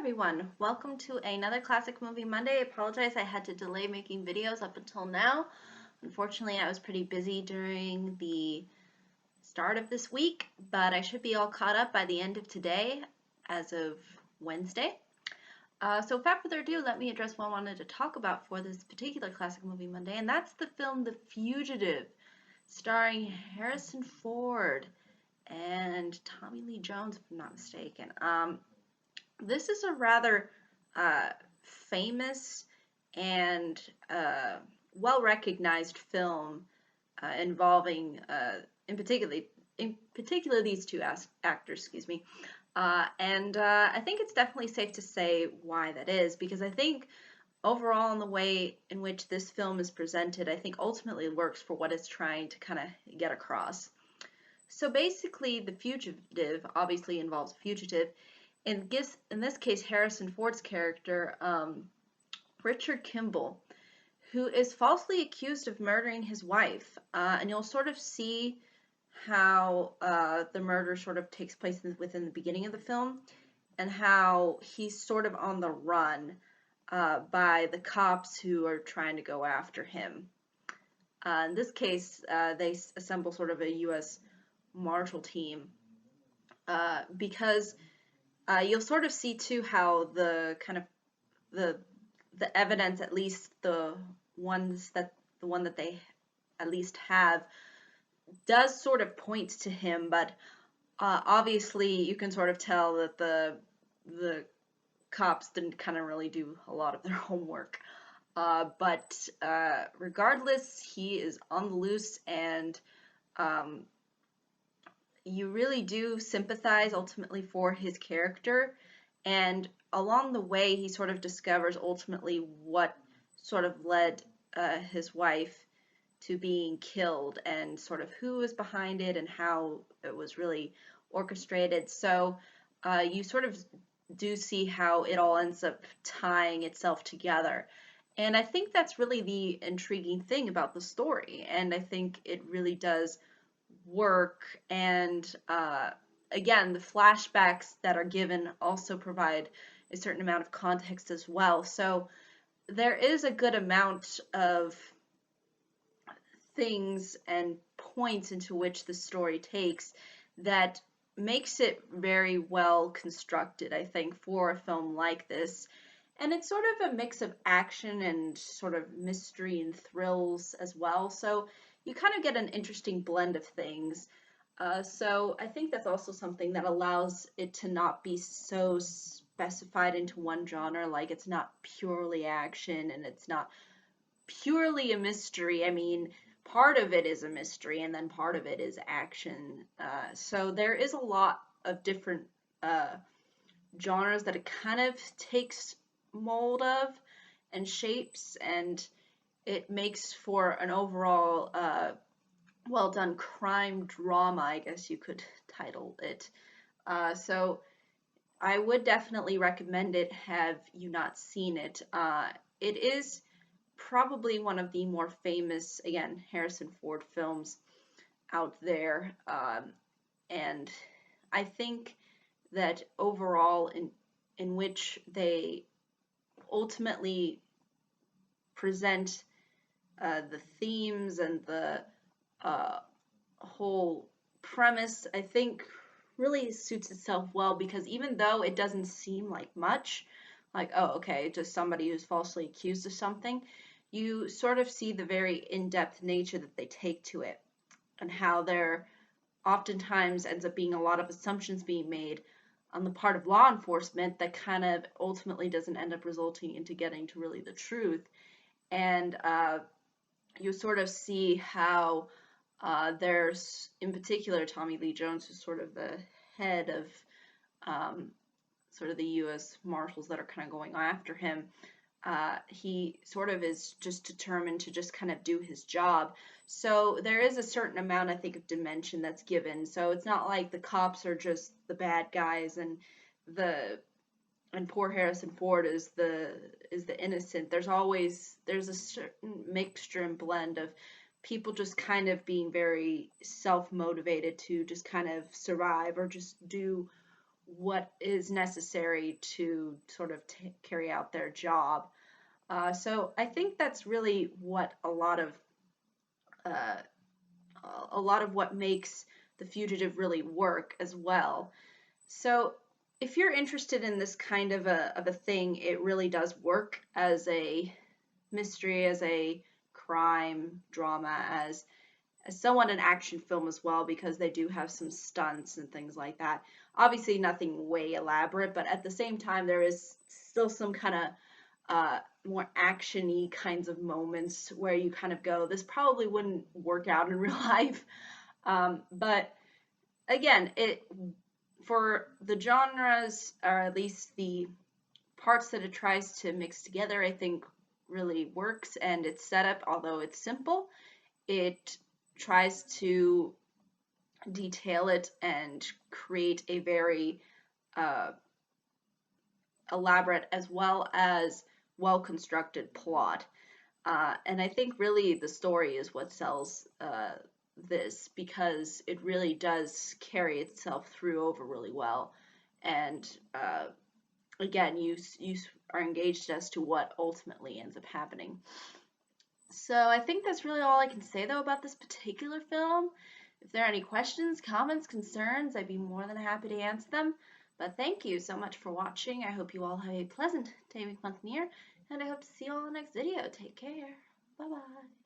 Everyone, welcome to another Classic Movie Monday. I apologize I had to delay making videos up until now. Unfortunately, I was pretty busy during the start of this week, but I should be all caught up by the end of today as of Wednesday. So without further ado, let me address what I wanted to talk about for this particular Classic Movie Monday, and that's the film The Fugitive, starring Harrison Ford and Tommy Lee Jones, if I'm not mistaken. This is a rather famous and well-recognized film involving, in particular, these two actors. Excuse me. And I think it's definitely safe to say why that is, because I think overall, in the way in which this film is presented, I think ultimately works for what it's trying to kind of get across. So basically, The Fugitive obviously involves a fugitive. In this case, Harrison Ford's character, Richard Kimball, who is falsely accused of murdering his wife. And you'll sort of see how the murder sort of takes place within the beginning of the film, and how he's sort of on the run by the cops who are trying to go after him. In this case, they assemble sort of a U.S. Marshal team because you'll sort of see too how the kind of the evidence, at least the one that they at least have, does sort of point to him, but obviously you can sort of tell that the cops didn't kind of really do a lot of their homework. But regardless, he is on the loose, and you really do sympathize ultimately for his character, and along the way he sort of discovers ultimately what sort of led his wife to being killed, and sort of who was behind it and how it was really orchestrated. So you sort of do see how it all ends up tying itself together. And I think that's really the intriguing thing about the story, and I think it really does work. And again, the flashbacks that are given also provide a certain amount of context as well. So there is a good amount of things and points into which the story takes that makes it very well constructed, I think, for a film like this. And it's sort of a mix of action and sort of mystery and thrills as well. So you kind of get an interesting blend of things. So I think that's also something that allows it to not be so specified into one genre. Like, it's not purely action and it's not purely a mystery. I mean, part of it is a mystery and then part of it is action. So there is a lot of different genres that it kind of takes mold of and shapes, and it makes for an overall well done crime drama, I guess you could title it. So I would definitely recommend it, have you not seen it. It is probably one of the more famous, again, Harrison Ford films out there. And I think that overall, in which they ultimately present the themes and the whole premise, I think really suits itself well, because even though it doesn't seem like much, like, oh, okay, just somebody who's falsely accused of something, you sort of see the very in-depth nature that they take to it, and how there oftentimes ends up being a lot of assumptions being made on the part of law enforcement that kind of ultimately doesn't end up resulting into getting to really the truth. And you sort of see how there's, in particular, Tommy Lee Jones, who's sort of the head of sort of the U.S. Marshals that are kind of going after him. He sort of is just determined to just kind of do his job. So there is a certain amount, I think, of dimension that's given. So it's not like the cops are just the bad guys and poor Harrison Ford is the innocent. There's a certain mixture and blend of people just kind of being very self-motivated to just kind of survive or just do what is necessary to sort of carry out their job. So I think that's really what uh, a lot of what makes The Fugitive really work as well. So if you're interested in this kind of a thing, it really does work as a mystery, as a crime drama, as somewhat an action film as well, because they do have some stunts and things like that. Obviously, nothing way elaborate, but at the same time, there is still some kind of more action-y kinds of moments where you kind of go, this probably wouldn't work out in real life. But again, it for the genres, or at least the parts that it tries to mix together, I think really works. And its setup, although it's simple, it tries to detail it and create a very uh, elaborate as well as well constructed plot. And I think really the story is what sells this, because it really does carry itself through over really well. And again, you are engaged as to what ultimately ends up happening. So I think that's really all I can say though about this particular film. If there are any questions, comments, concerns, I'd be more than happy to answer them. But thank you so much for watching. I hope you all have a pleasant day, week, month, and year, and I hope to see you all in the next video. Take care. Bye bye.